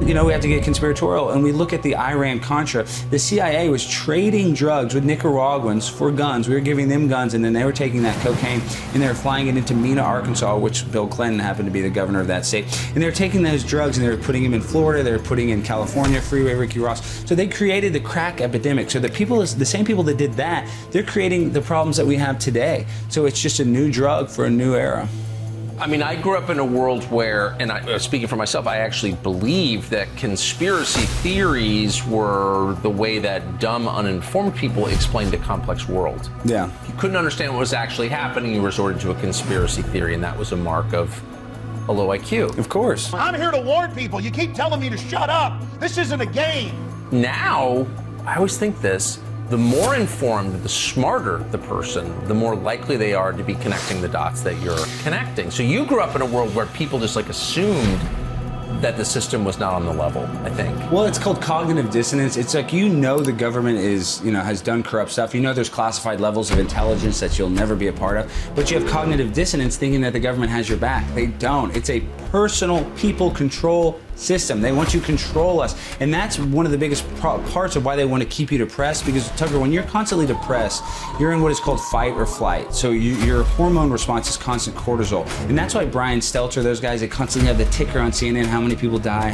You know, we have to get conspiratorial, and we look at the Iran-Contra. The CIA was trading drugs with Nicaraguans for guns. We were giving them guns, and then they were taking that cocaine, and they were flying it into Mena, Arkansas, which Bill Clinton happened to be the governor of that state. And they were taking those drugs, and they were putting them in Florida. They were putting in California, Freeway Ricky Ross. So they created the crack epidemic. So the people, the same people that did that, they're creating the problems that we have today. So it's just a new drug for a new era. I mean, I grew up in a world where, and speaking for myself, I actually believed that conspiracy theories were the way that dumb, uninformed people explained a complex world. Yeah. If you couldn't understand what was actually happening, you resorted to a conspiracy theory, and that was a mark of a low IQ. Of course. I'm here to warn people. You keep telling me to shut up. This isn't a game. Now, I always think this. The more informed, the smarter the person, the more likely they are to be connecting the dots that you're connecting. So you grew up in a world where people just like assumed that the system was not on the level, I think. Well, it's called cognitive dissonance. It's like, you know, the government is, you know, has done corrupt stuff. You know, there's classified levels of intelligence that you'll never be a part of, but you have cognitive dissonance thinking that the government has your back. They don't. It's a personal people control system. They want you to control us. And that's one of the biggest parts of why they want to keep you depressed, because Tucker, when you're constantly depressed, you're in what is called fight or flight. So your hormone response is constant cortisol. And that's why Brian Stelter, those guys, they constantly have the ticker on CNN, how many people die,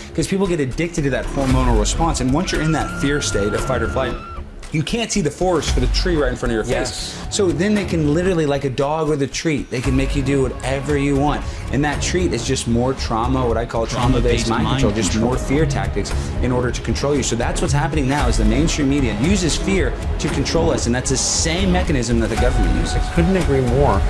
because people get addicted to that hormonal response. And once you're in that fear state of fight or flight, you can't see the forest for the tree right in front of your face. So then they can literally, like a dog with a treat, they can make you do whatever you want. And that treat is just more trauma, what I call trauma-based mind control, just more fear tactics in order to control you. So that's what's happening now, is the mainstream media uses fear to control us, and that's the same mechanism that the government uses. I couldn't agree more.